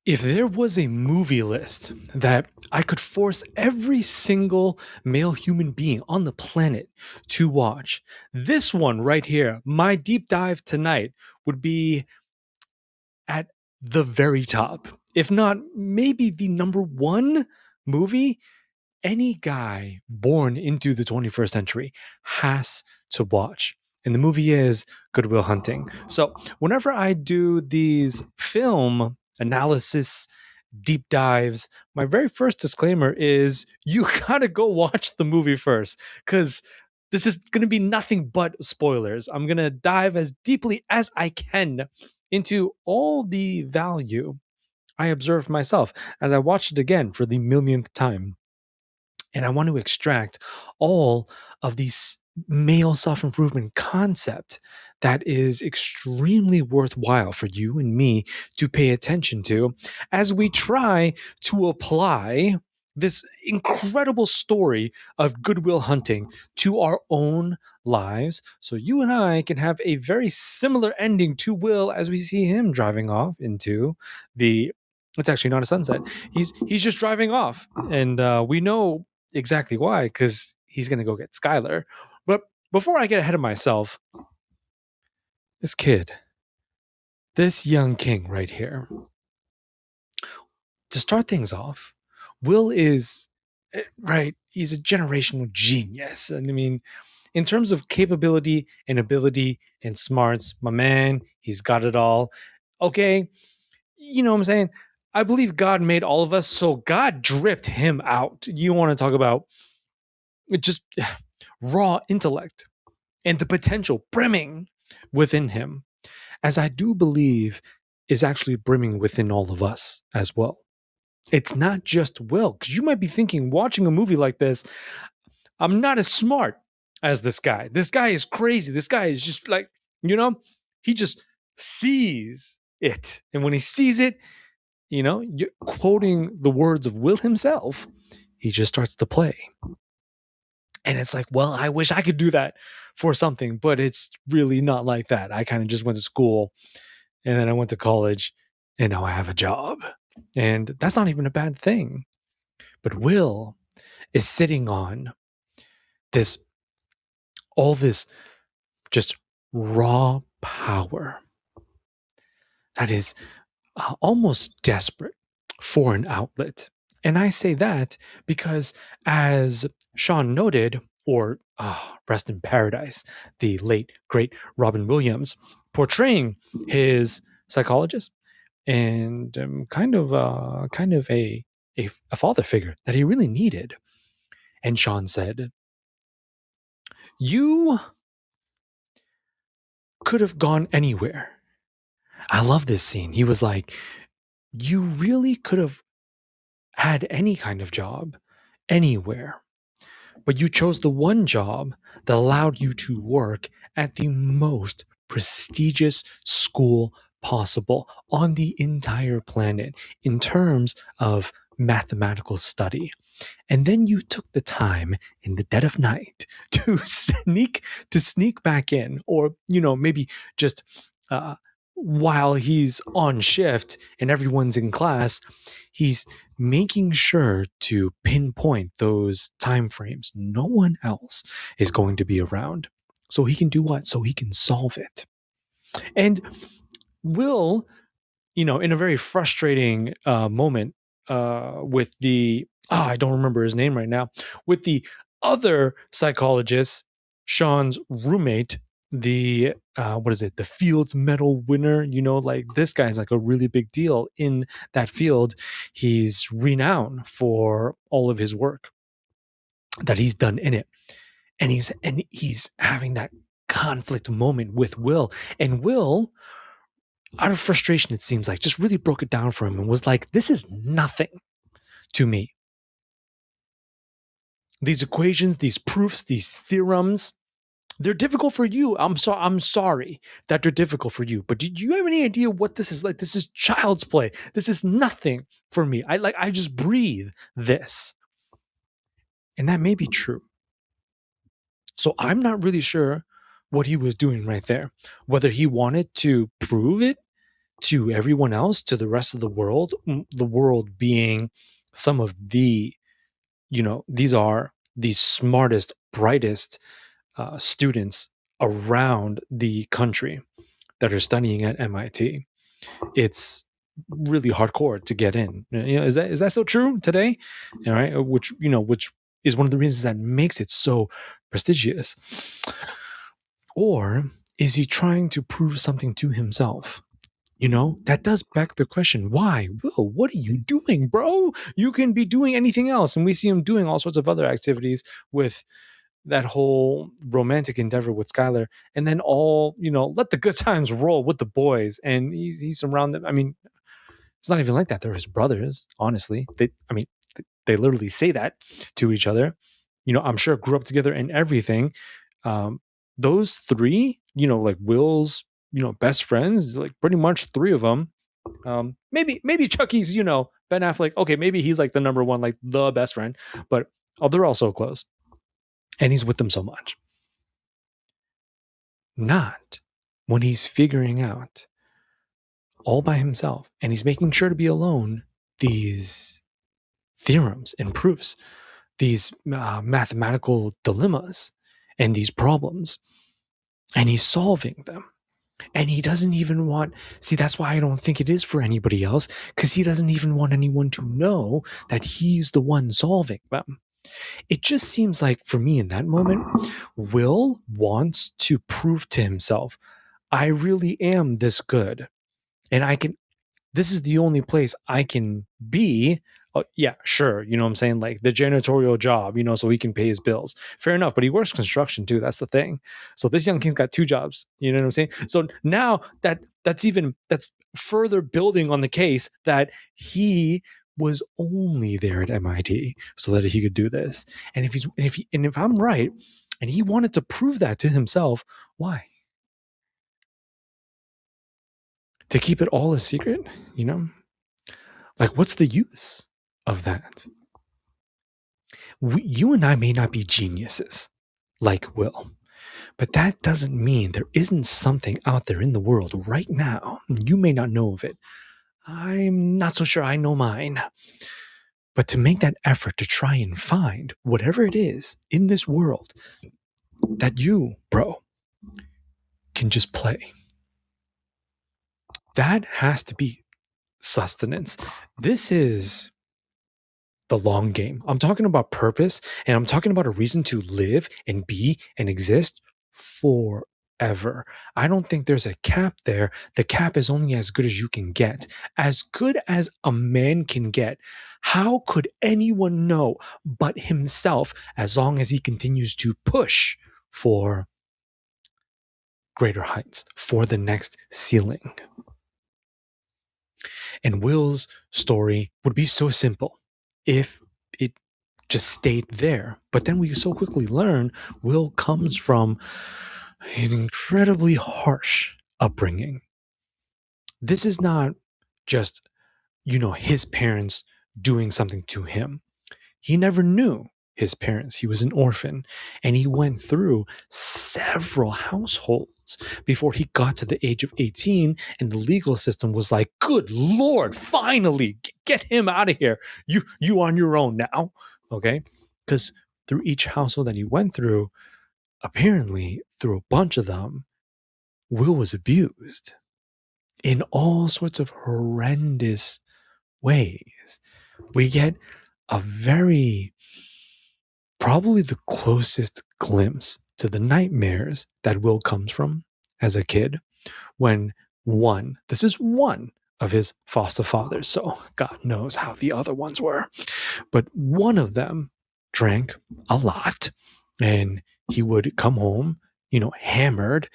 If there was a movie list that I could force every single male human being on the planet to watch, this one right here, my deep dive tonight, would be at the very top. If not, maybe the number one movie any guy born into the 21st century has to watch. And the movie is Good Will Hunting. So, whenever I do these film analysis deep dives, my very first disclaimer is you gotta go watch the movie first because this is gonna be nothing but spoilers. I'm gonna dive as deeply as I can into all the value I observed myself as I watched it again for the millionth time. And I want to extract all of these male self improvement concept that is extremely worthwhile for you and me to pay attention to as we try to apply this incredible story of Goodwill Hunting to our own lives so you and I can have a very similar ending to Will as we see him driving off into the it's actually not a sunset. He's just driving off and we know exactly why, because he's going to go get Skylar. But before I get ahead of myself, this kid, this young king right here, to start things off, Will is, right, he's a generational genius. And I mean, in terms of capability and ability and smarts, my man, he's got it all. Okay, you know what I'm saying? I believe God made all of us, so God dripped him out. You want to talk about just raw intellect and the potential brimming within him, as I do believe is actually brimming within all of us as well. It's not just Will, because you might be thinking, watching a movie like this, I'm not as smart as this guy. This guy is crazy. This guy is just like, he just sees it. And when he sees it, you're quoting the words of Will himself, he just starts to play. And it's like, well, I wish I could do that for something, but it's really not like that. I kind of just went to school and then I went to college and now I have a job. And that's not even a bad thing. But Will is sitting on this, all this just raw power that is almost desperate for an outlet. And I say that because, as Sean noted, or rest in paradise, the late, great Robin Williams, portraying his psychologist and kind of a father figure that he really needed. And Sean said, "You could have gone anywhere." I love this scene. He was like, "You really could have had any kind of job anywhere, but you chose the one job that allowed you to work at the most prestigious school possible on the entire planet in terms of mathematical study. And then you took the time in the dead of night to sneak back in, or maybe just uh, while he's on shift and everyone's in class, he's making sure to pinpoint those time frames. No one else is going to be around. So he can do what? So he can solve it. And Will, in a very frustrating moment with the, I don't remember his name right now, with the other psychologist, Sean's roommate, the what is it, the Fields Medal winner, like this guy's like a really big deal in that field. He's renowned for all of his work that he's done in it. And he's having that conflict moment with Will. And Will, out of frustration, it seems like, just really broke it down for him and was like, this is nothing to me. These equations, these proofs, these theorems, they're difficult for you. I'm sorry that they're difficult for you. But did you have any idea what this is like? This is child's play. This is nothing for me. I just breathe this. And that may be true. So I'm not really sure what he was doing right there. Whether he wanted to prove it to everyone else, to the rest of the world being some of the, these are the smartest, brightest students around the country that are studying at MIT. It's really hardcore to get in. Is that still true today? All right, which is one of the reasons that makes it so prestigious. Or is he trying to prove something to himself? That does beg the question, why? Will, what are you doing, bro? You can be doing anything else. And we see him doing all sorts of other activities with that whole romantic endeavor with Skylar. And then let the good times roll with the boys. And he's around them. I mean, it's not even like that. They're his brothers, honestly. They literally say that to each other. I'm sure grew up together and everything. Those three, like Will's, best friends, like pretty much three of them. Maybe Chucky's, Ben Affleck. Okay, maybe he's like the number one, like the best friend, but they're all so close, and he's with them so much. Not when he's figuring out all by himself, and he's making sure to be alone these theorems and proofs, these mathematical dilemmas, and these problems, and he's solving them. And he doesn't even want, see, that's why I don't think it is for anybody else, because he doesn't even want anyone to know that he's the one solving them. It just seems like, for me in that moment, Will wants to prove to himself, I really am this good. And this is the only place I can be. Yeah, sure. You know what I'm saying? Like the janitorial job, so he can pay his bills. Fair enough. But he works construction too. That's the thing. So this young king's got two jobs. You know what I'm saying? So now that's further building on the case that he was only there at MIT so that he could do this. And if I'm right, and he wanted to prove that to himself, why? To keep it all a secret, Like, what's the use of that? You and I may not be geniuses like Will, but that doesn't mean there isn't something out there in the world right now. You may not know of it. I'm not so sure I know mine. But to make that effort to try and find whatever it is in this world that you, bro, can just play, that has to be sustenance. This is the long game. I'm talking about purpose, and I'm talking about a reason to live and be and exist forever. I don't think there's a cap there. The cap is only as good as you can get, as good as a man can get. How could anyone know but himself, as long as he continues to push for greater heights, for the next ceiling? And Will's story would be so simple if it just stayed there. But then we so quickly learn Will comes from an incredibly harsh upbringing. This is not just, his parents doing something to him. He never knew his parents. He was an orphan, and he went through several households before he got to the age of 18, and the legal system was like, good Lord, finally get him out of here. You on your own now. Okay. Because through each household that he went through, apparently through a bunch of them, Will was abused in all sorts of horrendous ways. We get a probably the closest glimpse to the nightmares that Will comes from as a kid when this is one of his foster fathers, so God knows how the other ones were, but one of them drank a lot, and he would come home, hammered,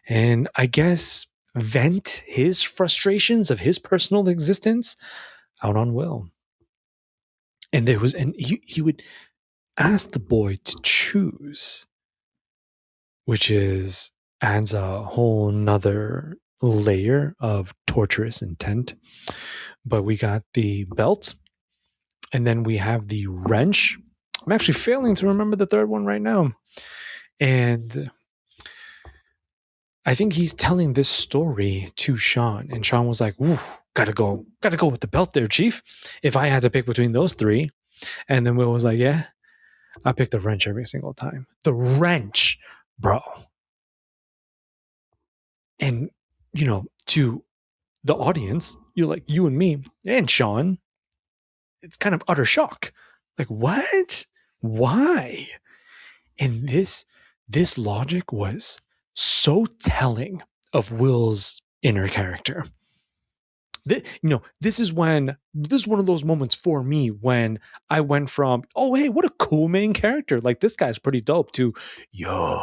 and I guess vent his frustrations of his personal existence out on Will. And he would ask the boy to choose, which adds a whole nother layer of torturous intent. But we got the belt, and then we have the wrench. I'm actually failing to remember the third one right now. And I think he's telling this story to Sean, and Sean was like, "Ooh, gotta go with the belt there, Chief. If I had to pick between those three," and then Will was like, "Yeah, I pick the wrench every single time. The wrench, bro." And to the audience, like you and me and Sean, it's kind of utter shock. Like, what? Why? And this logic was so telling of Will's inner character. This is one of those moments for me when I went from, oh hey, what a cool main character, like this guy's pretty dope, to yo,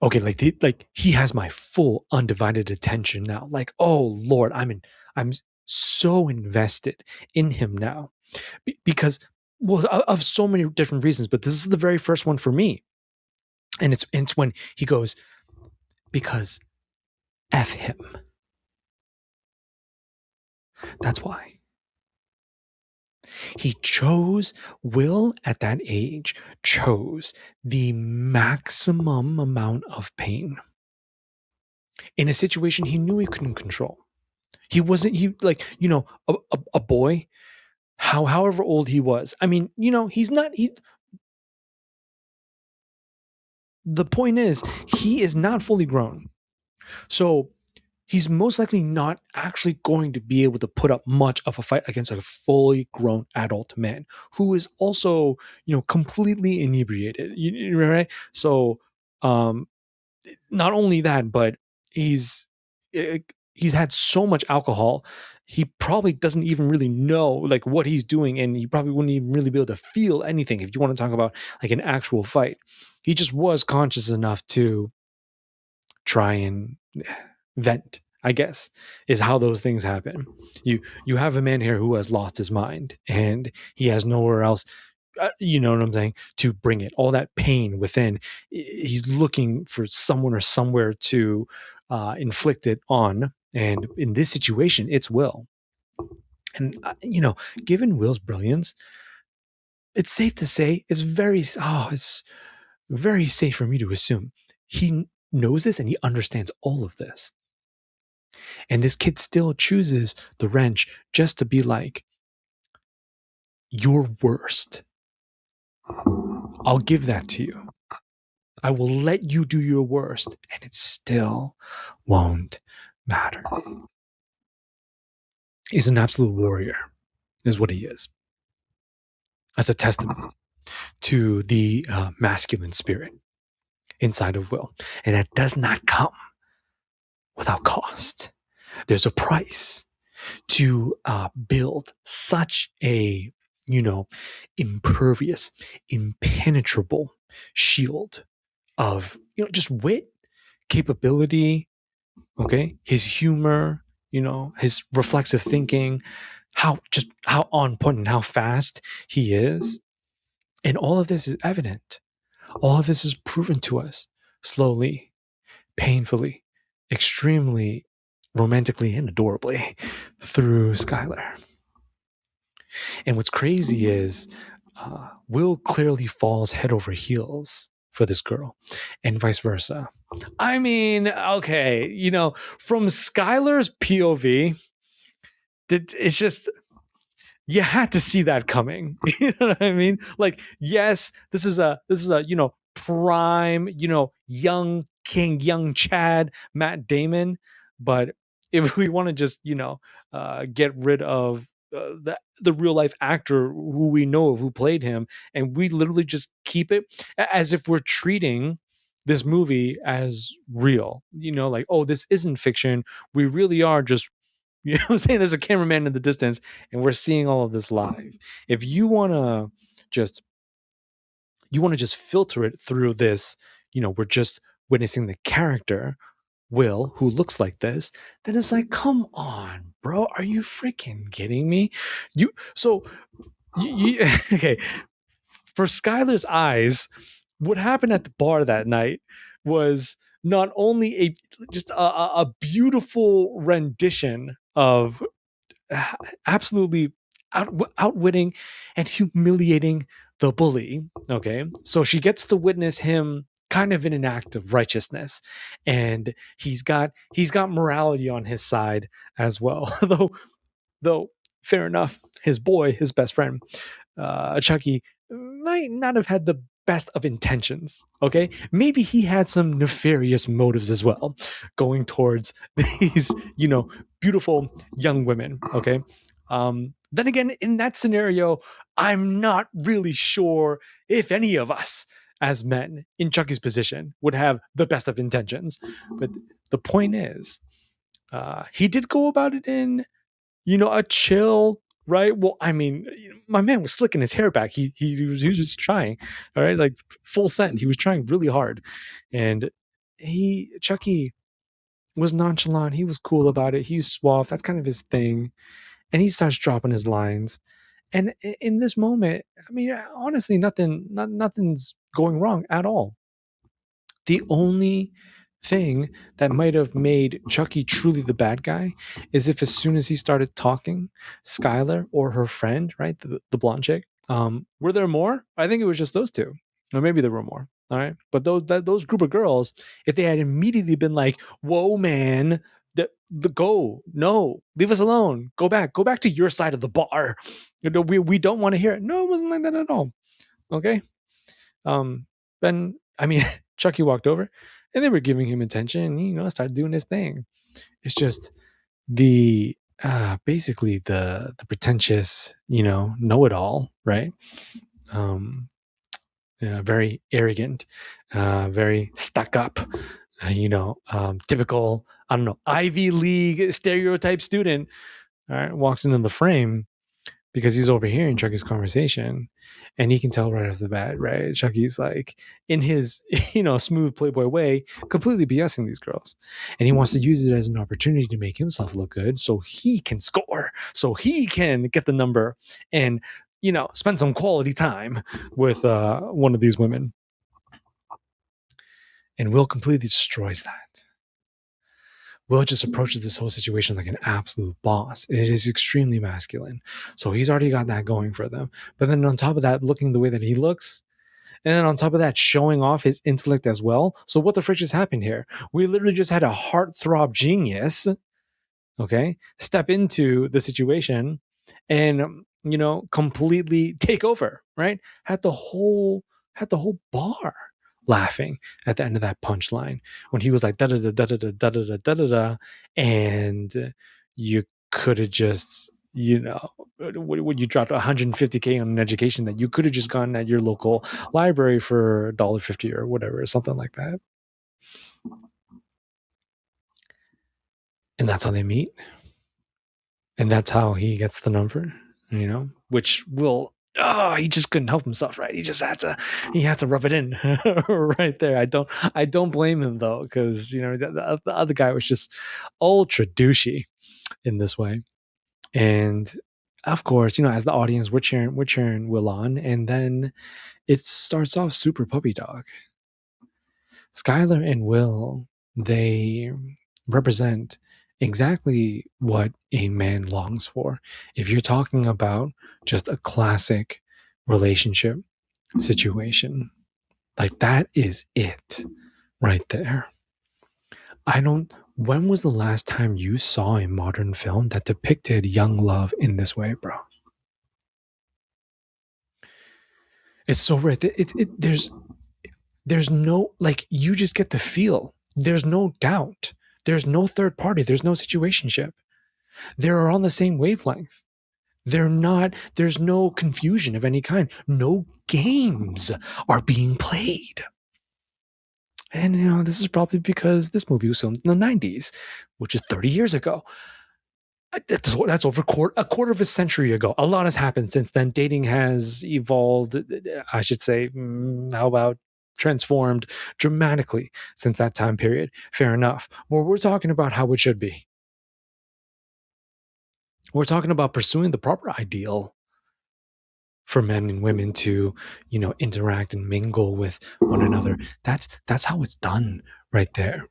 okay, like he has my full undivided attention now. Like, oh Lord, I'm so invested in him now. Because, well, of so many different reasons, but this is the very first one for me. And it's when he goes, because F him. That's why. He chose, Will at that age chose the maximum amount of pain in a situation he knew he couldn't control. He wasn't, he like, a boy, however old he was. I mean, he's not, the point is, he is not fully grown. So he's most likely not actually going to be able to put up much of a fight against a fully grown adult man who is also, completely inebriated. Right? So, not only that, but he's he's had so much alcohol, he probably doesn't even really know like what he's doing, and he probably wouldn't even really be able to feel anything. If you want to talk about like an actual fight, he just was conscious enough to try and vent, I guess, is how those things happen. You have a man here who has lost his mind, and he has nowhere else, you know what I'm saying, to bring it. All that pain within, he's looking for someone or somewhere to inflict it on. And in this situation, it's Will. And given Will's brilliance, it's safe to say, it's very safe for me to assume he knows this and he understands all of this. And this kid still chooses the wrench just to be like, you're worst. I'll give that to you. I will let you do your worst, and it still won't matter. He's an absolute warrior, is what he is. As a testament to the masculine spirit inside of Will. And that does not come without cost. There's a price to build such a, impervious, impenetrable shield of, just wit, capability, okay, his humor, his reflexive thinking, how on point and how fast he is. And all of this is evident. All of this is proven to us slowly, painfully, extremely romantically and adorably through Skylar. And what's crazy is Will clearly falls head over heels for this girl, and vice versa. I mean, okay, from Skylar's POV, it's just, you had to see that coming. You know what I mean? Like, yes, this is a prime, young king, young Chad, Matt Damon. But if we want to just get rid of the real life actor who we know of who played him, and we literally just keep it as if we're treating this movie as real, like, oh, this isn't fiction, we really are just I'm saying, there's a cameraman in the distance and we're seeing all of this live. If you want to just filter it through this, we're just witnessing the character Will, who looks like this, then it's like, come on, bro, are you freaking kidding me? Okay, for Skylar's eyes, what happened at the bar that night was not only a beautiful rendition of absolutely outwitting and humiliating the bully. Okay, so she gets to witness him kind of in an act of righteousness, and he's got morality on his side as well. Though fair enough, his boy, his best friend, Chucky, might not have had the best of intentions. Okay, maybe he had some nefarious motives as well, going towards these, beautiful young women. Okay, then again, in that scenario, I'm not really sure if any of us as men in Chucky's position would have the best of intentions. But the point is, he did go about it in, a chill, right? Well, I mean, my man was slicking his hair back. He was just trying, all right, like full send. He was trying really hard, and Chucky was nonchalant. He was cool about it. He was suave. That's kind of his thing, and he starts dropping his lines. And in this moment, I mean, honestly, nothing's going wrong at all. The only thing that might have made Chucky truly the bad guy is if as soon as he started talking, Skylar or her friend, right, the blonde chick, were there more? I think it was just those two, or maybe there were more. All right, but those group of girls, if they had immediately been like, "Whoa, man, the go, no, leave us alone, go back to your side of the bar," we don't want to hear it. No, it wasn't like that at all. Okay, then I mean, Chucky walked over, and they were giving him attention. And, started doing his thing. It's just the basically the pretentious, know it all, right? Um, very arrogant, very stuck up. Typical, I don't know, Ivy League stereotype student. All right, walks into the frame because he's overhearing Chucky's conversation, and he can tell right off the bat, right? Chucky's like in his, smooth playboy way, completely BSing these girls. And he wants to use it as an opportunity to make himself look good so he can score, so he can get the number and, spend some quality time with one of these women. And Will completely destroys that. Will just approaches this whole situation like an absolute boss. It is extremely masculine. So he's already got that going for them. But then on top of that, looking the way that he looks, and then on top of that, showing off his intellect as well. So what the frick just happened here? We literally just had a heartthrob genius, okay, step into the situation and, completely take over, right? Had the whole bar laughing at the end of that punchline when he was like da da da da da da da da da da da, and you could have just, when you dropped 150K on an education, that you could have just gone at your local library for $1.50 or whatever, something like that. And that's how they meet, and that's how he gets the number, which will, he just couldn't help himself, right? He had to rub it in right there. I don't blame him though, because the other guy was just ultra douchey in this way. And of course, as the audience, we're cheering Will on, and then it starts off super puppy dog. Skylar and Will, they represent exactly what a man longs for. If you're talking about just a classic relationship situation, like that is it right there. When was the last time you saw a modern film that depicted young love in this way, bro? It's so right. There's no, like, you just get the feel. There's no doubt. There's no third party. There's no situationship. They're on the same wavelength. There's no confusion of any kind. No games are being played. And this is probably because this movie was filmed in the 90s, which is 30 years ago. That's over a quarter of a century ago. A lot has happened since then. Dating has evolved, I should say. How about transformed dramatically since that time period? Fair enough. But we're talking about how it should be. We're talking about pursuing the proper ideal for men and women to, interact and mingle with one another. That's how it's done right there.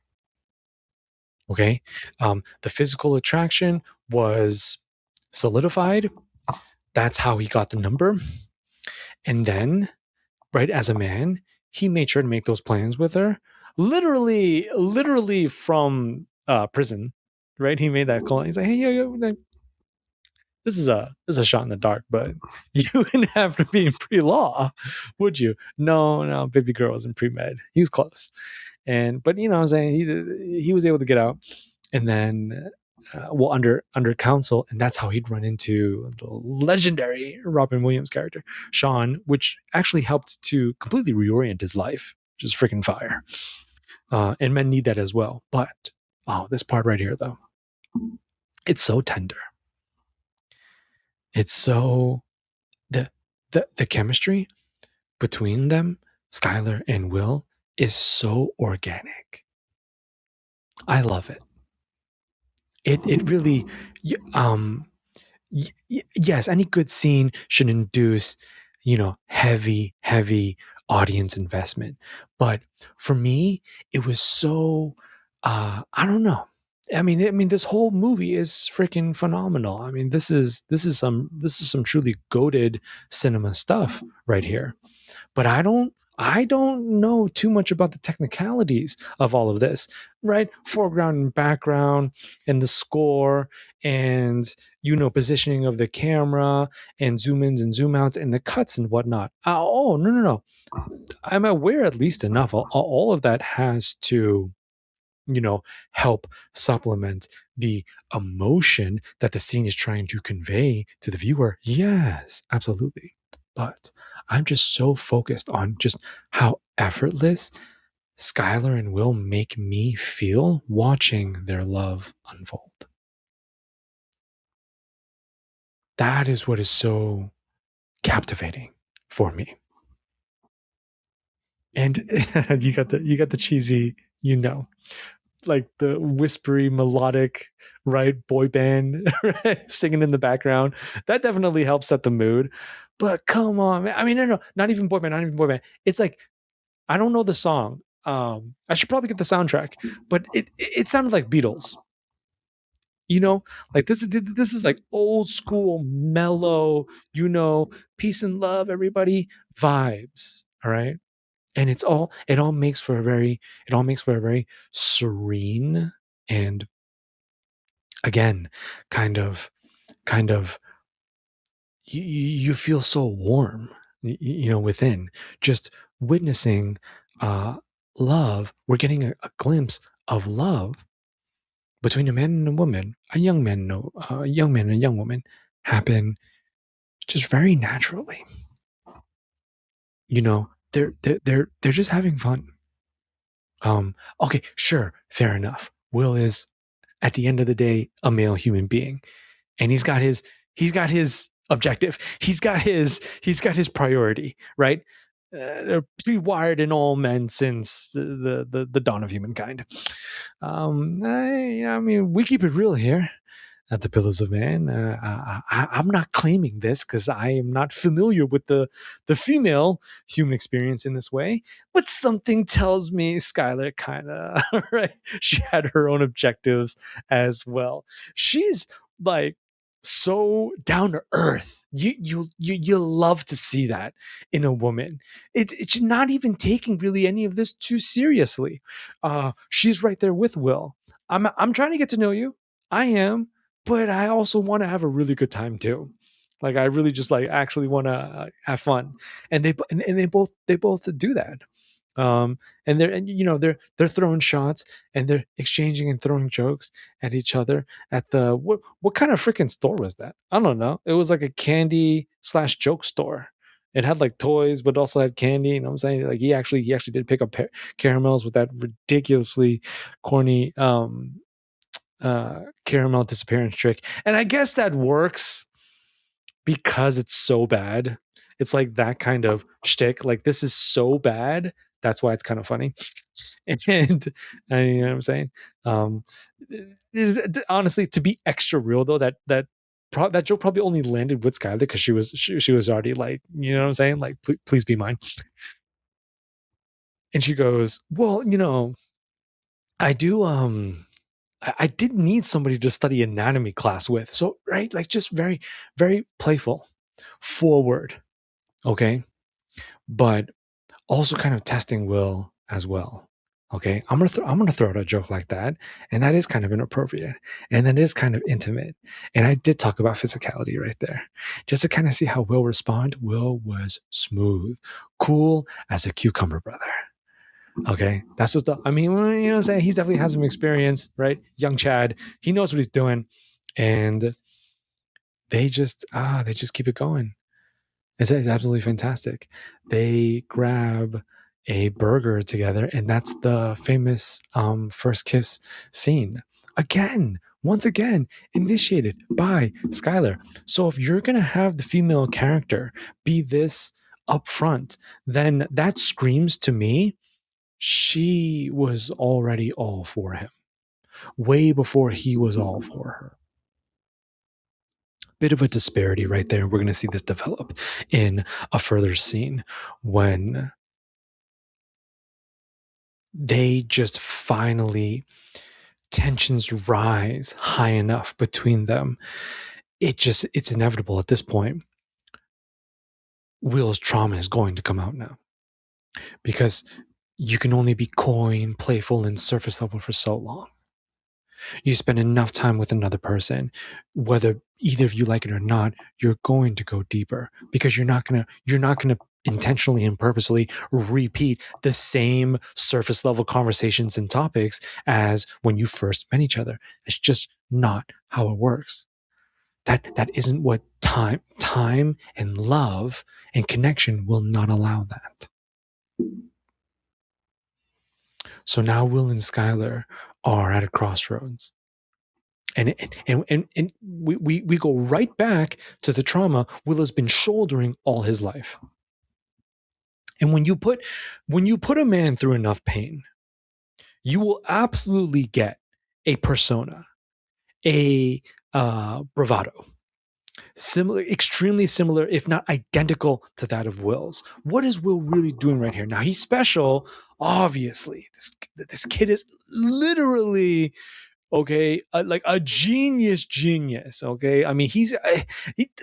Okay. The physical attraction was solidified. That's how he got the number. And then, right, as a man, he made sure to make those plans with her, literally from prison, right? He made that call. He's like, hey, yeah, this is a shot in the dark, but you wouldn't have to be in pre-law, would you? No, no, baby girl was in pre-med. He was close, and but you know, what I'm saying he was able to get out, and then well under counsel, and that's how he'd run into the legendary Robin Williams character Sean, which actually helped to completely reorient his life. Just freaking fire, and men need that as well. But oh, this part right here though, it's so tender. It's so the the chemistry between them, Skylar and Will, is so organic. I love it. It really, um, yes, any good scene should induce, heavy audience investment. But for me, it was so, I don't know. I mean, this whole movie is freaking phenomenal. I mean, this is some truly goated cinema stuff right here. But I don't know too much about the technicalities of all of this, right? Foreground and background and the score and positioning of the camera and zoom ins and zoom outs and the cuts and whatnot. Oh, no. I'm aware at least enough. All of that has to help supplement the emotion that the scene is trying to convey to the viewer. Yes, absolutely. But I'm just so focused on just how effortless Skylar and Will make me feel watching their love unfold. That is what is so captivating for me. And you got the cheesy, like the whispery melodic, right, boy band, right, singing in the background. That definitely helps set the mood. But come on, man. I mean, no, not even boy band, not even boy band. It's like I don't know the song. I should probably get the soundtrack, but it sounded like Beatles. You know, like this is like old school mellow, peace and love, everybody vibes. All right, and it all makes for a very serene and, again, kind of you feel so warm, within just witnessing uh love. We're getting a glimpse of love between a man and a woman, a young man and a young woman, happen just very naturally. They're just having fun. Okay, sure, fair enough. Will is, at the end of the day, a male human being, and he's got his objective. He's got his priority, right? They're pre-wired in all men since the dawn of humankind. I mean, we keep it real here at the Pillars of Man. I'm not claiming this because I am not familiar with the female human experience in this way, but something tells me Skylar kind of right. She had her own objectives as well. She's like so down to earth. You love to see that in a woman. It's not even taking really any of this too seriously. She's right there with Will. I'm trying to get to know you. I am, but I also want to have a really good time too. Like I really just like actually want to have fun, and they both do that. And they're throwing shots and they're exchanging and throwing jokes at each other at the what kind of freaking store was that? I don't know. It was like a candy slash joke store. It had like toys, but also had candy. And I'm saying like he actually did pick up caramels with that ridiculously corny caramel disappearance trick. And I guess that works because it's so bad. It's like that kind of shtick. Like this is so bad. That's why it's kind of funny. And, you know what I'm saying? Um, Honestly, to be extra real though, that joke probably only landed with Skylar because she was already like, you know what I'm saying? Like, please be mine. And she goes, well, I do. I did need somebody to study anatomy class with. So, right, like just very, very playful, forward. Okay. But also kind of testing Will as well. Okay, I'm gonna throw out a joke like that, and that is kind of inappropriate, and that is kind of intimate. And I did talk about physicality right there, just to kind of see how Will respond. Will was smooth, cool as a cucumber, brother. Okay, that's just the. I mean, you know what I'm saying? He's definitely has some experience, right? Young Chad, he knows what he's doing, and they just keep it going. It's absolutely fantastic. They grab a burger together, and that's the famous first kiss scene. Again, once again, initiated by Skylar. So if you're gonna have the female character be this upfront, then that screams to me she was already all for him, way before he was all for her. Bit of a disparity right there. We're going to see this develop in a further scene when they just finally tensions rise high enough between them. It's inevitable at this point. Will's trauma is going to come out now because you can only be coy and playful and surface level for so long. You spend enough time with another person, whether either of you like it or not, you're going to go deeper because you're not gonna intentionally and purposely repeat the same surface level conversations and topics as when you first met each other. It's just not how it works. That isn't what time and love and connection will not allow that. So now Will and Skylar are at a crossroads. And we go right back to the trauma Will has been shouldering all his life. And when you put a man through enough pain, you will absolutely get a persona, a bravado, similar, extremely similar, if not identical to that of Will's. What is Will really doing right here? Now he's special, obviously. This kid is literally okay, like a genius. Okay, I mean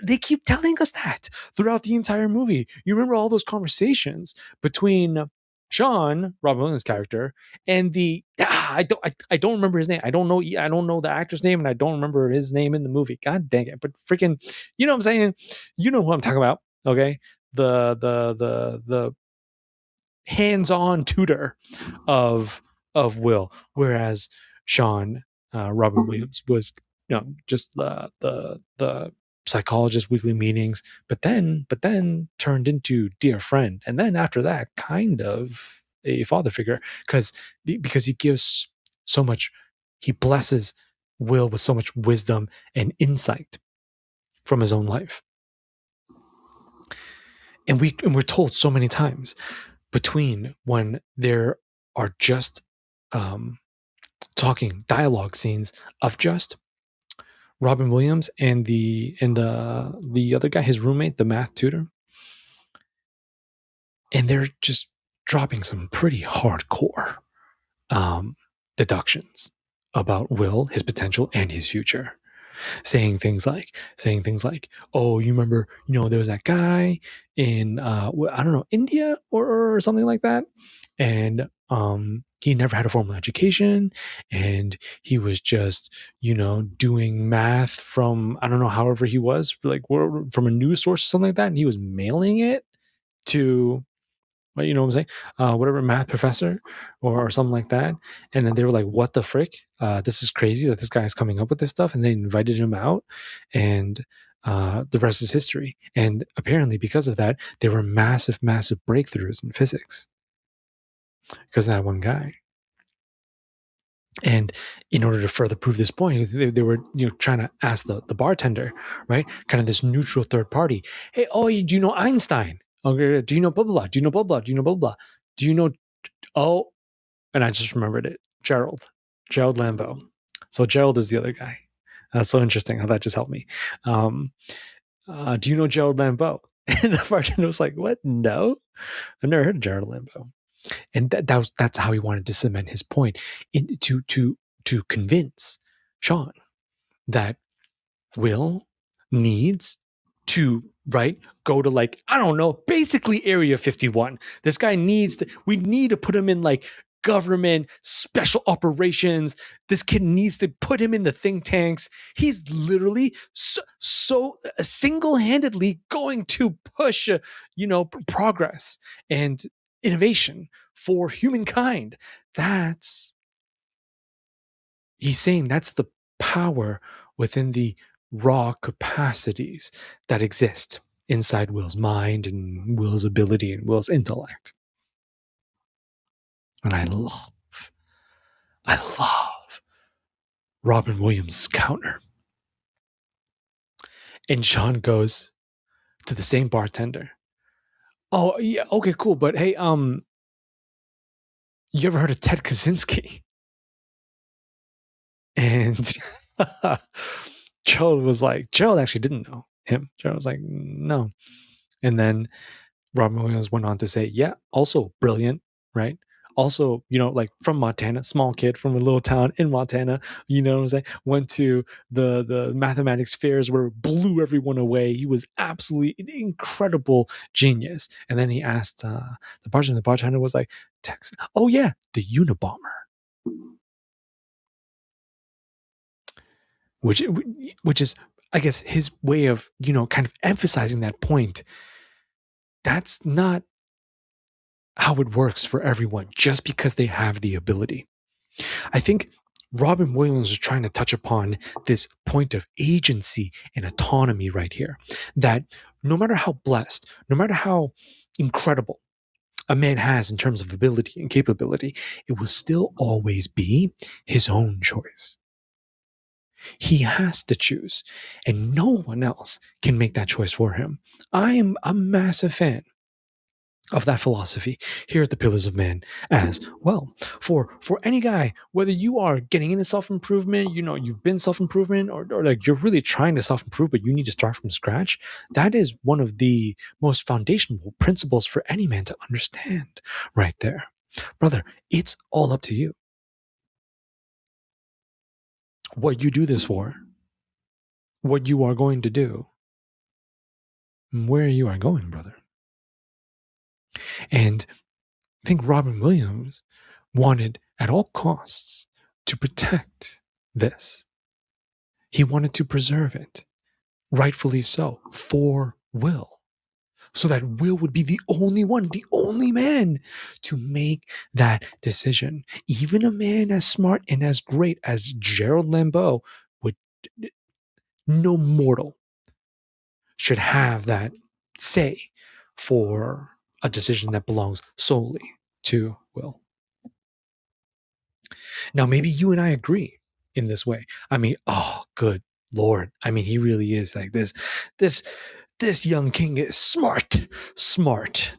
they keep telling us that throughout the entire movie. You remember all those conversations between Sean, Robin Williams' character, and I don't remember his name. I don't know the actor's name, and I don't remember his name in the movie. God dang it! But freaking, you know what I'm saying? You know who I'm talking about? Okay, the hands-on tutor of Will, whereas Sean, Robin Williams, was just the psychologist weekly meetings, but then turned into dear friend, and then after that, kind of a father figure because he gives so much, he blesses Will with so much wisdom and insight from his own life, and we're told so many times between when there are just talking dialogue scenes of just Robin Williams and the other guy, his roommate, the math tutor, and they're just dropping some pretty hardcore deductions about Will, his potential, and his future. Saying things like, oh, you remember, there was that guy in I don't know, India or something like that, and he never had a formal education, and he was just doing math from, I don't know, however he was, like, from a news source or something like that, and he was mailing it to, you know what I'm saying? Whatever math professor or something like that. And then they were like, what the frick? This is crazy that this guy is coming up with this stuff. And they invited him out, and the rest is history. And apparently because of that, there were massive breakthroughs in physics because of that one guy. And in order to further prove this point, they were trying to ask the bartender, right? Kind of this neutral third party. Hey, do you know Einstein? Okay, do you know blah blah blah? Do you know blah blah? Do you know blah blah? Do you know? Oh, and I just remembered it. Gerald Lambeau. So Gerald is the other guy. That's so interesting how that just helped me. Do you know Gerald Lambeau? And the bartender was like, "What? No, I've never heard of Gerald Lambeau." And that's how he wanted to cement his point, to convince Sean that Will needs to, right, go to, like, I don't know, basically Area 51. This guy we need to put him in like government special operations. This kid needs to put him in the think tanks. He's literally so single-handedly going to push, progress and innovation for humankind. He's saying that's the power within the raw capacities that exist inside Will's mind and Will's ability and Will's intellect. And I love Robin Williams' counter. And John goes to the same bartender. Oh, yeah, okay, cool. But hey, you ever heard of Ted Kaczynski? And Gerald actually didn't know him. Gerald was like, no. And then Robin Williams went on to say, yeah, also brilliant, right? Also, like from Montana, small kid from a little town in Montana, what I'm saying? Went to the mathematics fairs where blew everyone away. He was absolutely an incredible genius. And then he asked the bartender. The bartender was like, oh yeah, the Unabomber. Which is, I guess, his way of, kind of emphasizing that point. That's not how it works for everyone just because they have the ability. I think Robin Williams is trying to touch upon this point of agency and autonomy right here. That no matter how blessed, no matter how incredible a man has in terms of ability and capability, it will still always be his own choice. He has to choose, and no one else can make that choice for him. I am a massive fan of that philosophy here at the Pillars of Man as well. For any guy, whether you are getting into self-improvement, you've been self-improvement, or like you're really trying to self-improve, but you need to start from scratch, that is one of the most foundational principles for any man to understand right there. Brother, it's all up to you. What you do this for, what you are going to do, where you are going, brother. And I think Robin Williams wanted at all costs to protect this. He wanted to preserve it, rightfully so, for Will, so that Will would be the only one, the only man to make that decision. Even a man as smart and as great as Gerald Lambeau would, no mortal should have that say for a decision that belongs solely to Will. Now, maybe you and I agree in this way. I mean, oh, good Lord. I mean, he really is like this young king is smart.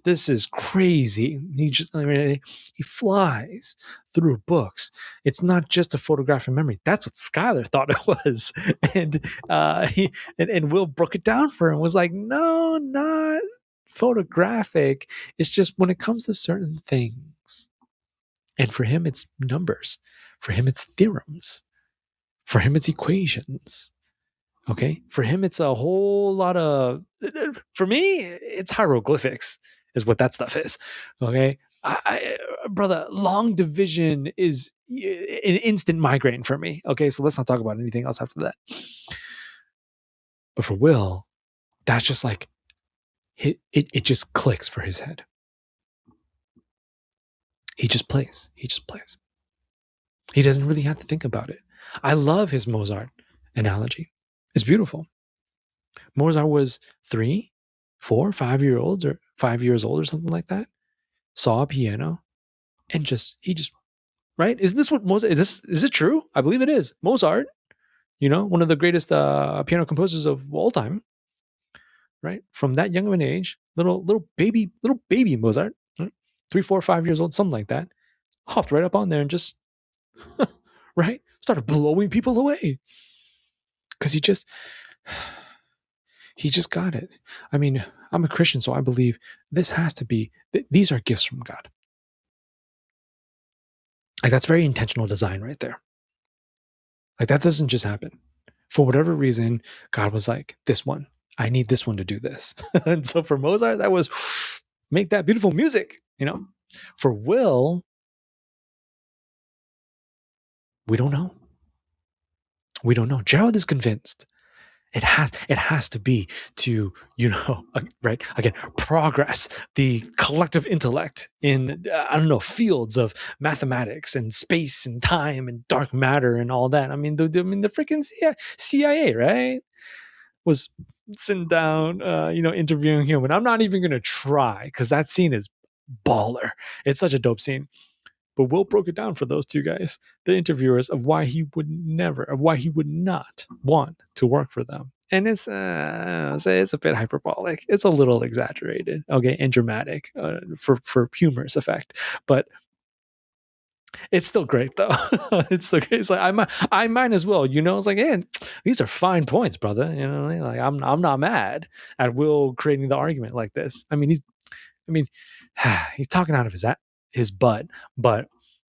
This is crazy. He flies through books. It's not just a photographic memory. That's what Skylar thought it was. And Will broke it down for him, was like, no, not photographic. It's just when it comes to certain things. And for him, it's numbers. For him, it's theorems. For him, it's equations. Okay. For him, it's a whole lot of, for me, it's hieroglyphics is what that stuff is. Okay. Brother, long division is an instant migraine for me. Okay. So let's not talk about anything else after that. But for Will, that's just like, it just clicks for his head. He just plays. He doesn't really have to think about it. I love his Mozart analogy. It's beautiful. Mozart was 3, 4, 5 years old or 5 years old or something like that. Saw a piano and he just, right? Isn't this what Mozart, is it true? I believe it is. Mozart, one of the greatest piano composers of all time, right? From that young of an age, little baby Mozart, right? 3, 4, 5 years old, something like that, hopped right up on there and just, right? Started blowing people away. Because he just got it. I mean, I'm a Christian, so I believe this has to be, these are gifts from God. Like, that's very intentional design right there. Like, that doesn't just happen. For whatever reason, God was like, this one, I need this one to do this. And so for Mozart, that was make that beautiful music, you know. For Will, we don't know. We don't know. Gerald is convinced it has to be to, right, again, progress the collective intellect in I don't know, fields of mathematics and space and time and dark matter and all that. I mean the freaking CIA, right, was sitting down, interviewing him, and I'm not even gonna try because that scene is baller. It's such a dope scene. But Will broke it down for those two guys, the interviewers, of why he would not want to work for them. And it's a bit hyperbolic. It's a little exaggerated, okay, and dramatic, for humorous effect. But it's still great though. It's still great. It's like I might as well, It's like, hey, these are fine points, brother. Like I'm not mad at Will creating the argument like this. I mean, he's talking out of his butt, but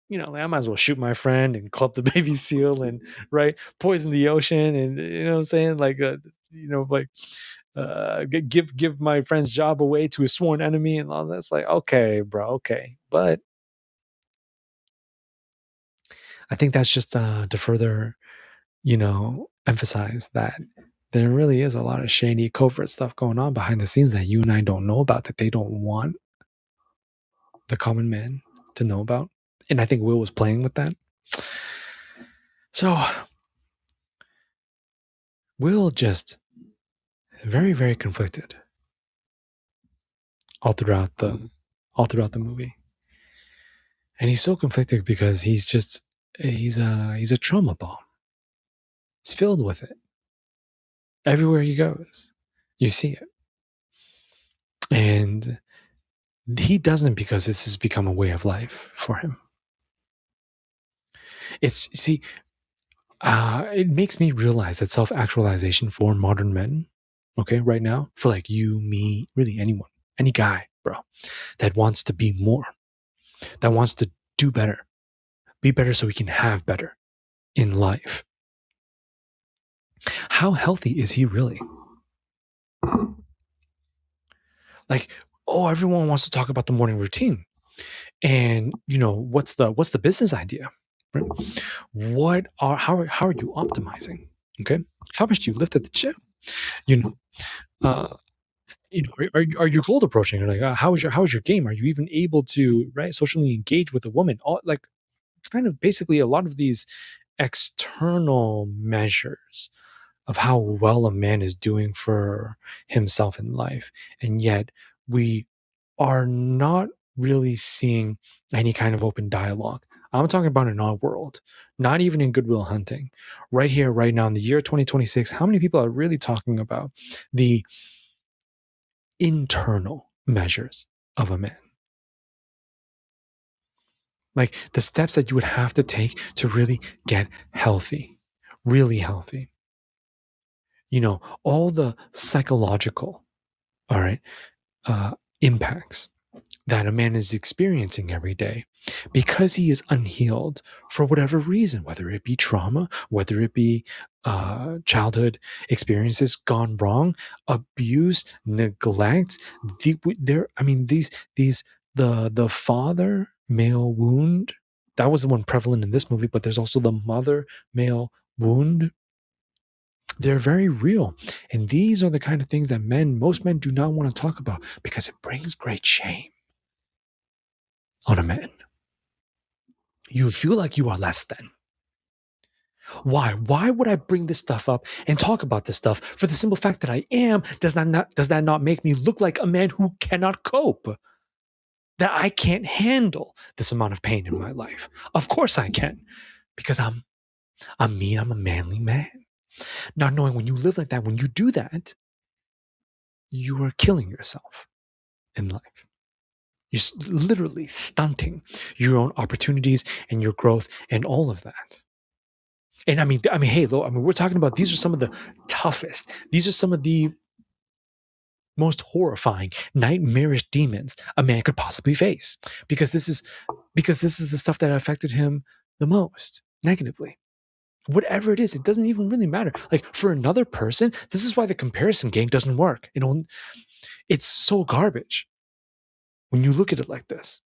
like I might as well shoot my friend and club the baby seal and right poison the ocean, and what I'm saying, like like give my friend's job away to a sworn enemy and all that's like, okay, bro, okay. But I think that's just to further emphasize that there really is a lot of shady covert stuff going on behind the scenes that you and I don't know about, that they don't want the common man to know about. And I think Will was playing with that. So Will just very, very conflicted all throughout the movie. And he's so conflicted because he's a trauma bomb. He's filled with it. Everywhere he goes, you see it. And he doesn't, because this has become a way of life for him. It makes me realize that self-actualization for modern men, okay, right now, for like you, me, really anyone, any guy, bro, that wants to be more, that wants to do better, be better so he can have better in life. How healthy is he really? Like, everyone wants to talk about the morning routine. And what's the business idea? Right? How are you optimizing? Okay. How much do you lift at the gym? Are your goal approaching? Or like, how is your game? Are you even able to, right, socially engage with a woman? All, like, kind of basically a lot of these external measures of how well a man is doing for himself in life. And yet we are not really seeing any kind of open dialogue. I'm talking about in our world, not even in Good Will Hunting. Right here, right now, in the year 2026, how many people are really talking about the internal measures of a man? Like the steps that you would have to take to really get healthy, really healthy. All the psychological, all right, impacts that a man is experiencing every day because he is unhealed for whatever reason, whether it be trauma, whether it be childhood experiences gone wrong, abuse, neglect. The father male wound, that was the one prevalent in this movie, but there's also the mother male wound. They're very real. And these are the kind of things that most men do not want to talk about because it brings great shame on a man. You feel like you are less than. Why? Why would I bring this stuff up and talk about this stuff? For the simple fact that I am, does that not make me look like a man who cannot cope? That I can't handle this amount of pain in my life? Of course I can, because I'm a manly man. Not knowing when you live like that, when you do that, you are killing yourself in life. You're literally stunting your own opportunities and your growth and all of that. And hey, we're talking about, these are some of the toughest, these are some of the most horrifying, nightmarish demons a man could possibly face, because this is the stuff that affected him the most negatively. Whatever it is, it doesn't even really matter. Like for another person, this is why the comparison game doesn't work. It's so garbage when you look at it like this.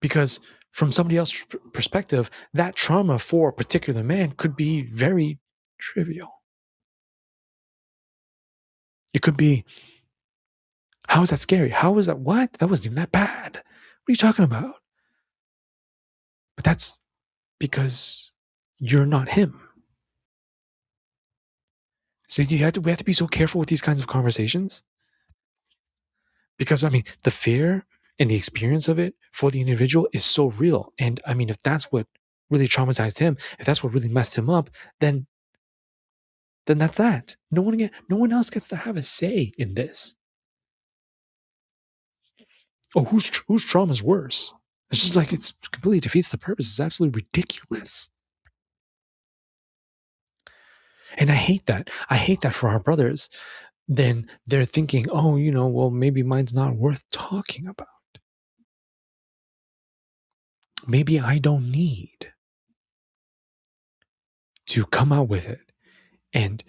Because from somebody else's perspective, that trauma for a particular man could be very trivial. It could be, how is that scary? How is that? What? That wasn't even that bad. What are you talking about? But that's because you're not him. So we have to be so careful with these kinds of conversations. Because I mean, the fear and the experience of it for the individual is so real. And I mean, if that's what really traumatized him, if that's what really messed him up, then that's that. No one else gets to have a say in this. Oh, whose trauma is worse? It's just like, it's completely defeats the purpose. It's absolutely ridiculous. And I hate that. I hate that for our brothers. Then they're thinking, oh, well, maybe mine's not worth talking about. Maybe I don't need to come out with it and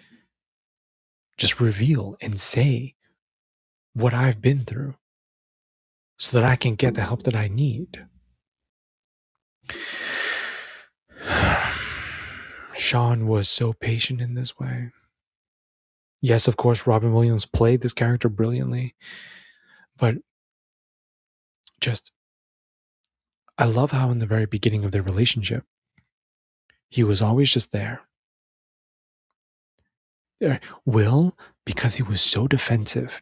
just reveal and say what I've been through so that I can get the help that I need. Sean was so patient in this way. Yes, of course, Robin Williams played this character brilliantly, but I love how in the very beginning of their relationship, he was always just there. Will, because he was so defensive,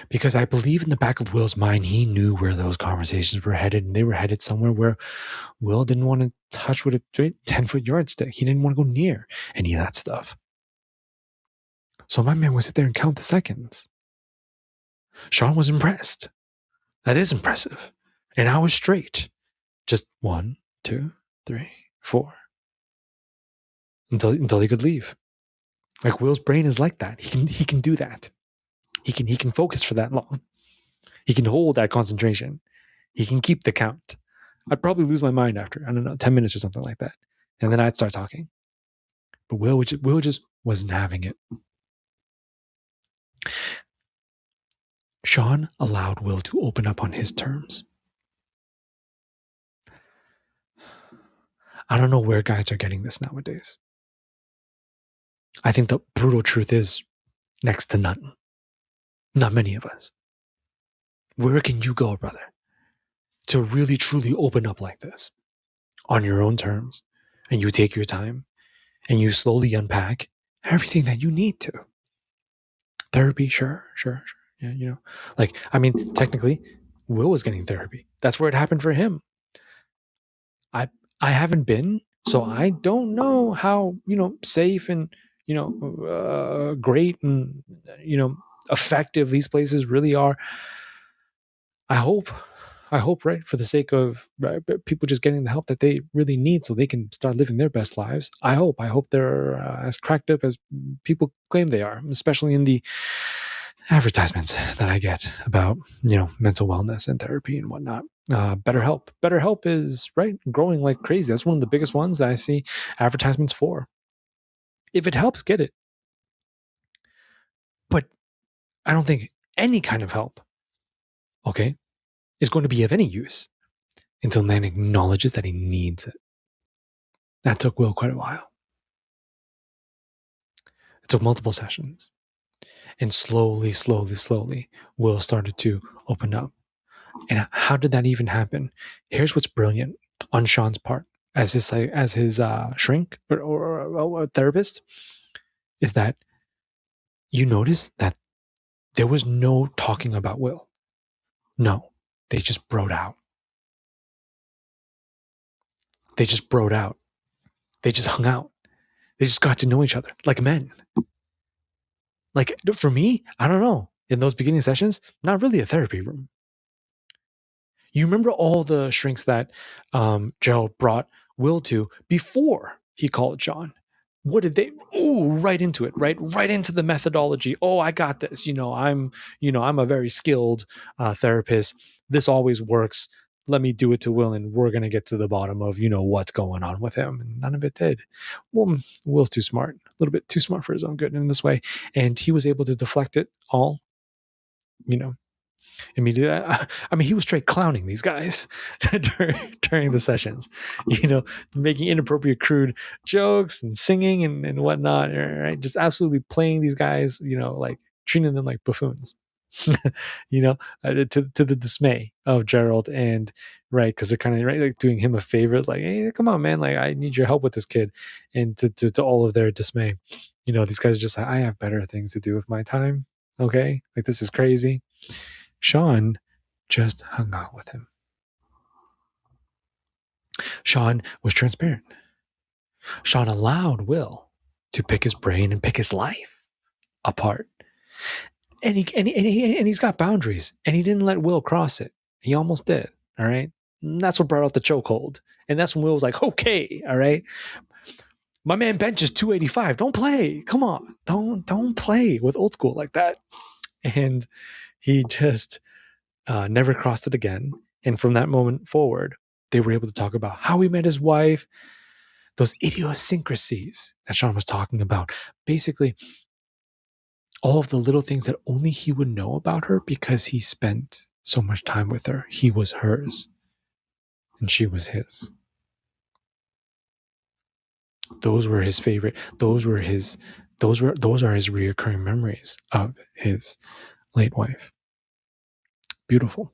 because I believe in the back of Will's mind, he knew where those conversations were headed, and they were headed somewhere where Will didn't want to touch with a 10-foot yardstick. He didn't want to go near any of that stuff. So my man would sit there and count the seconds. Sean was impressed. That is impressive. And I was straight. Just 1, 2, 3, 4. Until he could leave. Like Will's brain is like that. He can do that. He can focus for that long. He can hold that concentration. He can keep the count. I'd probably lose my mind after, I don't know, 10 minutes or something like that. And then I'd start talking. But Will just wasn't having it. Sean allowed Will to open up on his terms. I don't know where guys are getting this nowadays. I think the brutal truth is next to none. Not many of us. Where can you go, brother, to really truly open up like this on your own terms, and you take your time and you slowly unpack everything that you need to? Therapy, sure. Yeah, like, I mean, technically, Will was getting therapy. That's where it happened for him. I haven't been, so I don't know how, safe and, great and, effective these places really are. I hope, right, for the sake of people just getting the help that they really need so they can start living their best lives. I hope they're as cracked up as people claim they are, especially in the advertisements that I get about, mental wellness and therapy and whatnot. BetterHelp is right growing like crazy. That's one of the biggest ones that I see advertisements for. If it helps, get it. But I don't think any kind of help, okay, is going to be of any use until man acknowledges that he needs it. That took Will quite a while. It took multiple sessions. And slowly, Will started to open up. And how did that even happen? Here's what's brilliant on Sean's part as his shrink or therapist, is that you notice that there was no talking about Will. No, they just broed out. They just broed out. They just hung out. They just got to know each other like men. Like for me, I don't know. In those beginning sessions, not really a therapy room. You remember all the shrinks that Gerald brought Will to before he called Sean? What did they? Oh, right into it, right into the methodology. Oh, I got this. I'm a very skilled therapist. This always works. let me do it to Will, and we're gonna get to the bottom of what's going on with him. And none of it did. Well, Will's too smart, a little bit too smart for his own good in this way, and he was able to deflect it all. You know, immediately. I mean, he was straight clowning these guys during the sessions. Making inappropriate, crude jokes and singing and whatnot. Right, just absolutely playing these guys. Like treating them like buffoons. To the dismay of Gerald, and right, because they're kind of right, like doing him a favor, like, hey, come on, man, like I need your help with this kid, and to all of their dismay, these guys are just like, I have better things to do with my time. Okay, like this is crazy. Sean just hung out with him. Sean was transparent. Sean allowed Will to pick his brain and pick his life apart. And he's got boundaries, and he didn't let Will cross it. He almost did. All right. And that's what brought out the chokehold. And that's when Will was like, okay, all right. My man benches 285. Don't play. Come on. Don't play with old school like that. And he just never crossed it again. And from that moment forward, they were able to talk about how he met his wife, those idiosyncrasies that Sean was talking about. Basically, all of the little things that only he would know about her because he spent so much time with her. He was hers, and she was his. Those were his favorite. Those are his reoccurring memories of his late wife. Beautiful.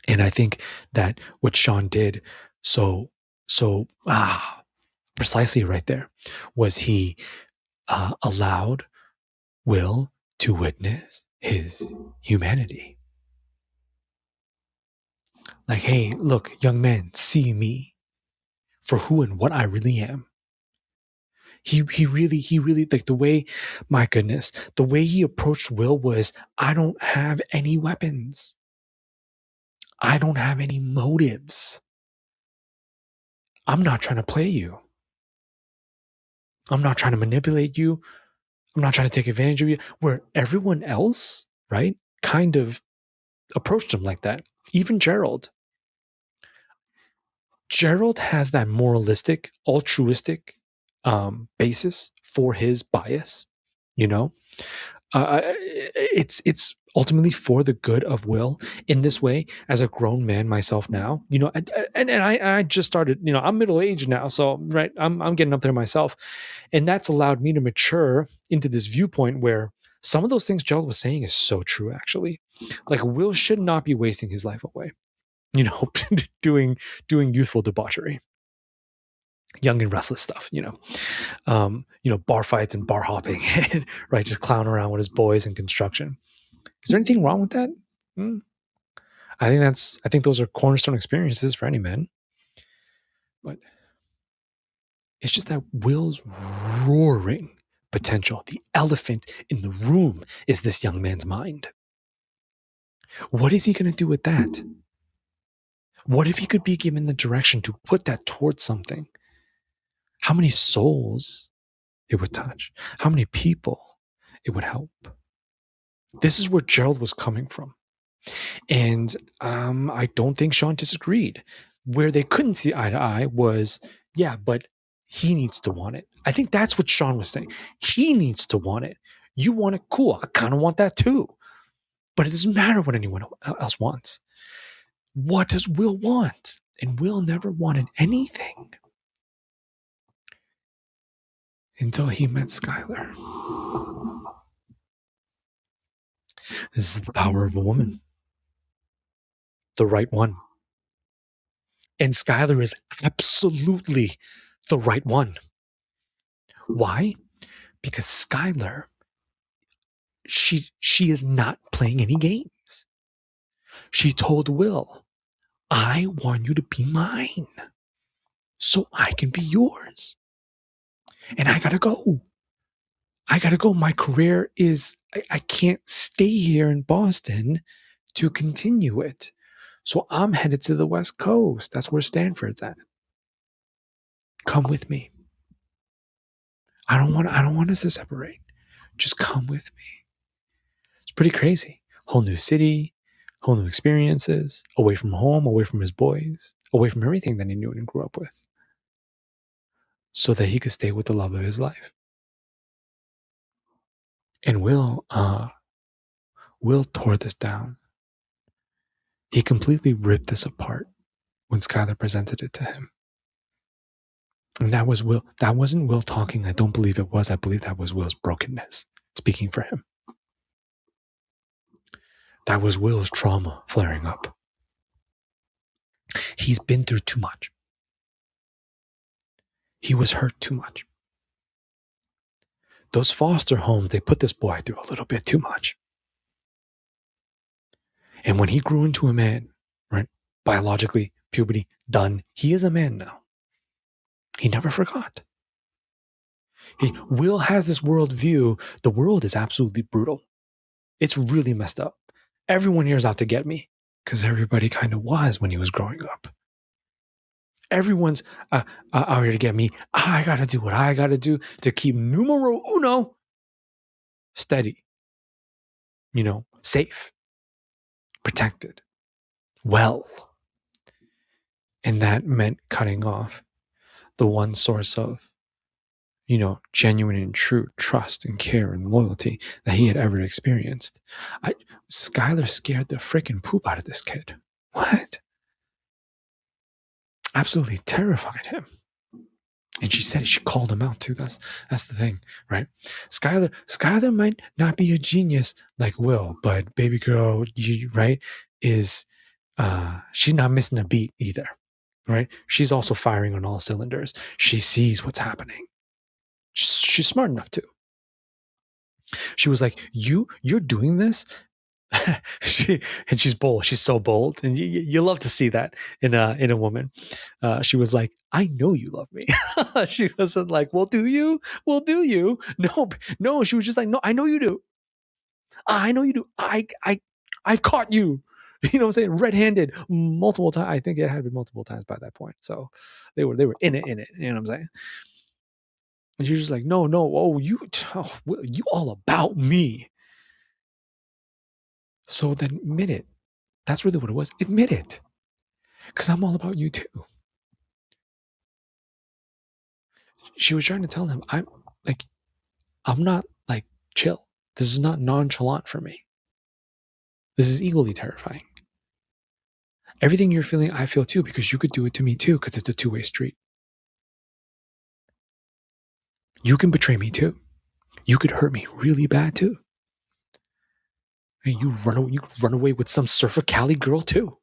And I think that what Sean did so precisely right there was he allowed Will to witness his humanity. Like, hey, look, young man, see me for who and what I really am. He really, like, the way, my goodness, the way he approached Will was, I don't have any weapons. I don't have any motives. I'm not trying to play you. I'm not trying to manipulate you. I'm not trying to take advantage of you. Where everyone else, right, kind of approached him like that. Even Gerald. Gerald has that moralistic, altruistic basis for his bias. It's ultimately for the good of Will. In this way, as a grown man myself now, and I just started. I'm middle aged now, so right, I'm getting up there myself, and that's allowed me to mature into this viewpoint where some of those things Gerald was saying is so true. Actually, like, Will should not be wasting his life away. Doing youthful debauchery, young and restless stuff, bar fights and bar hopping, right? Just clowning around with his boys in construction. Is there anything wrong with that? I think those are cornerstone experiences for any man. But it's just that Will's roaring potential, the elephant in the room, is this young man's mind. What is he going to do with that? What if he could be given the direction to put that towards something? How many souls it would touch? How many people it would help? This is where Gerald was coming from. And I don't think Sean disagreed. Where they couldn't see eye to eye was, yeah, but he needs to want it. I think that's what Sean was saying. He needs to want it. You want it? Cool. I kind of want that too. But it doesn't matter what anyone else wants. What does Will want? And Will never wanted anything until he met Skylar. This is the power of a woman. The right one. And Skylar is absolutely the right one. Why? Because Skylar, she is not playing any games. She told Will, I want you to be mine so I can be yours. And I gotta go. My career is, I can't stay here in Boston to continue it. So I'm headed to the West Coast. That's where Stanford's at. Come with me. I don't want us to separate. Just come with me. It's pretty crazy. Whole new city, whole new experiences, away from home, away from his boys, away from everything that he knew and grew up with, so that he could stay with the love of his life. And Will tore this down. He completely ripped this apart when Skylar presented it to him. And that was Will. That wasn't Will talking. I don't believe it was. I believe that was Will's brokenness speaking for him. That was Will's trauma flaring up. He's been through too much. He was hurt too much. Those foster homes, they put this boy through a little bit too much. And when he grew into a man, right, biologically, puberty, done, he is a man now. He never forgot. Will has this worldview. The world is absolutely brutal. It's really messed up. Everyone here is out to get me, because everybody kind of was when he was growing up. Everyone's out here to get me. I got to do what I got to do to keep numero uno steady, safe, protected, well. And that meant cutting off the one source of, genuine and true trust and care and loyalty that he had ever experienced. Skylar scared the freaking poop out of this kid. What? Absolutely terrified him. And she said it, she called him out too. That's the thing, right? Skylar might not be a genius like Will, but baby girl, she's not missing a beat either, right? She's also firing on all cylinders. She sees what's happening. She's smart enough to. She was like, you're doing this? She's bold. She's so bold. And you love to see that in a woman. She was like, I know you love me. She wasn't like, well, do you? Well, do you? No. She was just like, no, I know you do. I know you do. I've caught you. You know what I'm saying? Red-handed multiple times. I think it had been multiple times by that point. So they were in it. You know what I'm saying? And she was just like, no. Oh, you all about me. So then admit it. That's really what it was. Admit it. Because I'm all about you too. She was trying to tell him, I'm not like chill. This is not nonchalant for me. This is equally terrifying. Everything you're feeling, I feel too, because you could do it to me too, because it's a two-way street. You can betray me too. You could hurt me really bad too. And you run away with some Surfer Cali girl too.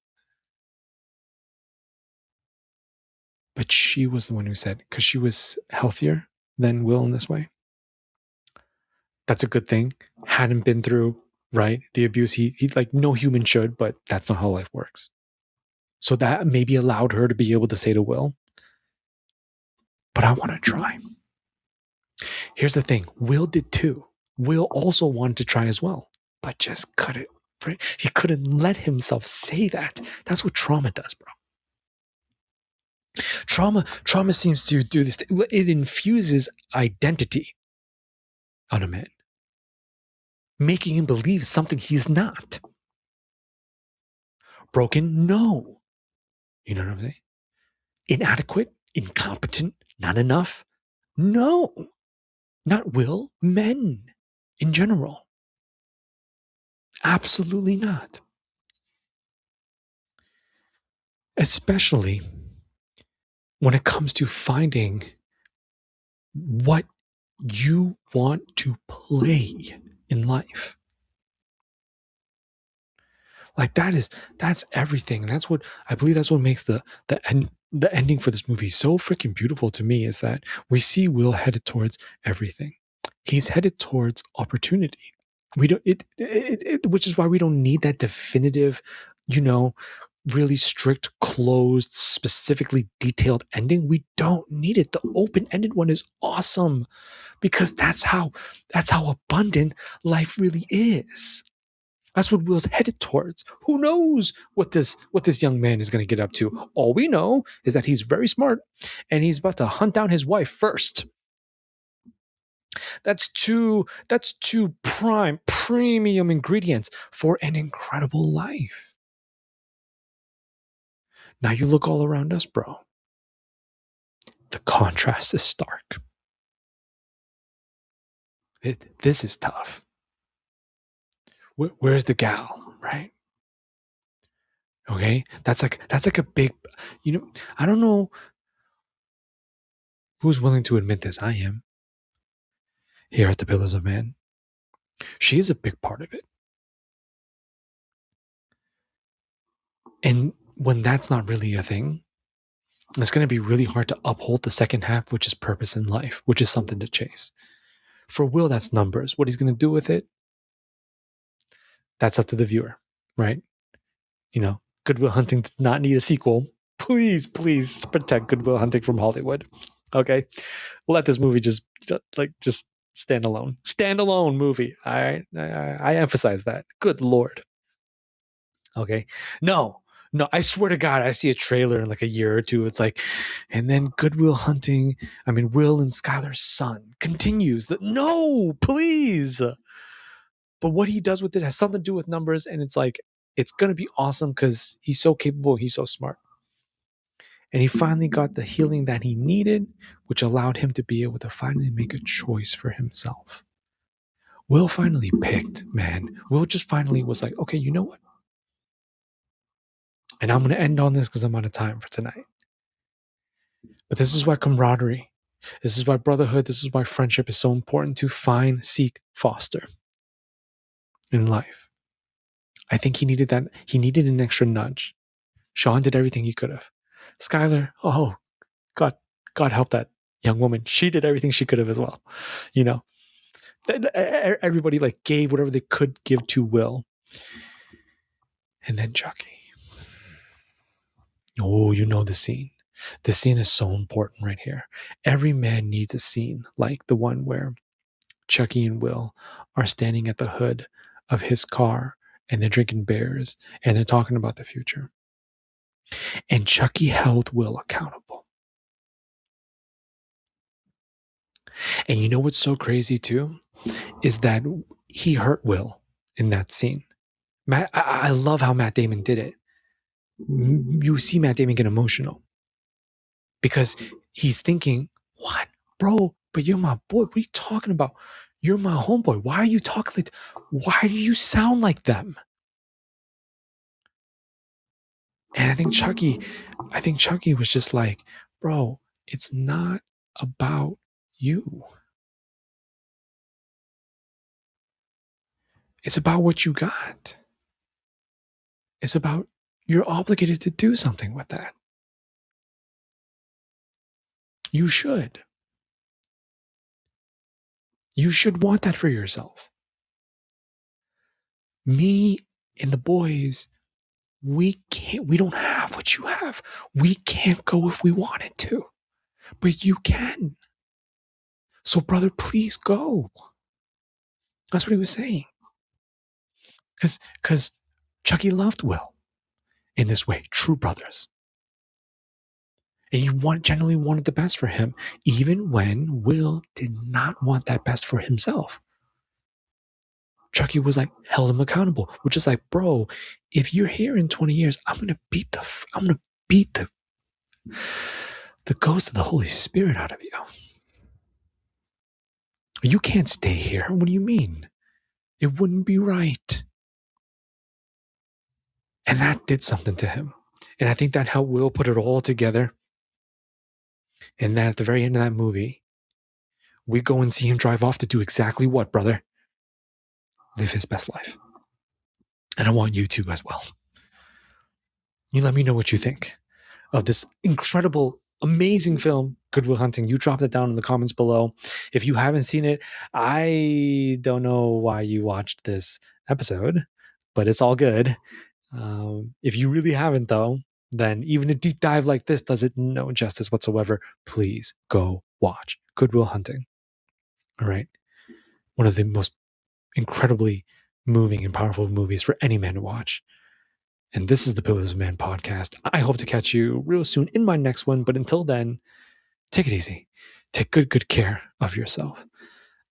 But she was the one who said, because she was healthier than Will in this way. That's a good thing. Hadn't been through, right, the abuse he like no human should, but that's not how life works. So that maybe allowed her to be able to say to Will, but I want to try. Here's the thing. Will did too. Will also wanted to try as well, but just couldn't. Right? He couldn't let himself say that. That's what trauma does, bro. Trauma seems to do this. It infuses identity on a man, making him believe something he's not. Broken? No. You know what I'm saying? Inadequate? Incompetent? Not enough? No. Not Will. Men in general. Absolutely not. Especially when it comes to finding what you want to play in life. Like that's everything. That's what I believe. That's what makes the ending for this movie so freaking beautiful to me, is that we see Will headed towards everything. He's headed towards opportunity. We don't which is why we don't need that definitive, really strict, closed, specifically detailed ending. We don't need it. The open-ended one is awesome, because that's how abundant life really is. That's what Will's headed towards. Who knows what this young man is going to get up to? All we know is that he's very smart, and he's about to hunt down his wife first. That's two prime premium ingredients for an incredible life. Now you look all around us, bro. The contrast is stark. This is tough. Where's the gal, right? Okay, that's like a big, I don't know who's willing to admit this. I am here at the Pillars of Man. She is a big part of it, and when that's not really a thing, it's going to be really hard to uphold the second half, which is purpose in life, which is something to chase. For Will, that's numbers. What he's going to do with it, that's up to the viewer, right? Good Will Hunting does not need a sequel. Please protect Good Will Hunting from Hollywood. Okay, let this movie just stand alone. Standalone movie. I emphasize that. Good Lord. Okay, no. I swear to God, I see a trailer in like a year or two. It's like, and then Good Will Hunting. I mean, Will and Skylar's son continues. No, please. But what he does with it has something to do with numbers, and it's like it's gonna be awesome because he's so capable. He's so smart. And he finally got the healing that he needed, which allowed him to be able to finally make a choice for himself. Will finally picked, man. Will just finally was like, okay, you know what? And I'm going to end on this because I'm out of time for tonight. But this is why camaraderie, this is why brotherhood, this is why friendship is so important to find, seek, foster in life. I think he needed that. He needed an extra nudge. Sean did everything he could have. Skylar, oh, God help that young woman. She did everything she could have as well. Everybody like gave whatever they could give to Will. And then Chucky. Oh, the scene. The scene is so important right here. Every man needs a scene like the one where Chucky and Will are standing at the hood of his car and they're drinking beers and they're talking about the future. And Chucky held Will accountable. And you know what's so crazy too? Is that he hurt Will in that scene. I love how Matt Damon did it. You see Matt Damon get emotional because he's thinking, what, bro? But you're my boy. What are you talking about? You're my homeboy. Why are you talking like? Why do you sound like them? And I think Chucky was just like, bro, it's not about you. It's about what you got. It's about you're obligated to do something with that. You should. You should want that for yourself. Me and the boys, we don't have what you have. We can't go if we wanted to, but you can. So, brother, please go. That's what he was saying. Because Chucky loved Will in this way, true brothers. And he generally wanted the best for him, even when Will did not want that best for himself. Chucky was like, held him accountable, which is like, bro, if you're here in 20 years, I'm gonna beat the ghost of the Holy Spirit out of you. You can't stay here. What do you mean? It wouldn't be right. And that did something to him. And I think that helped Will put it all together. And then at the very end of that movie, we go and see him drive off to do exactly what, brother? Live his best life. And I want you to as well. You let me know what you think of this incredible, amazing film, Good Will Hunting. You drop it down in the comments below. If you haven't seen it, I don't know why you watched this episode, but it's all good. If you really haven't, though, then even a deep dive like this does it no justice whatsoever. Please go watch Good Will Hunting. All right. One of the most incredibly moving and powerful movies for any man to watch. And this is the Pillars of Man podcast. I hope to catch you real soon in my next one. But until then, take it easy. Take good care of yourself.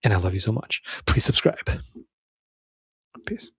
and I love you so much. Please subscribe. Peace.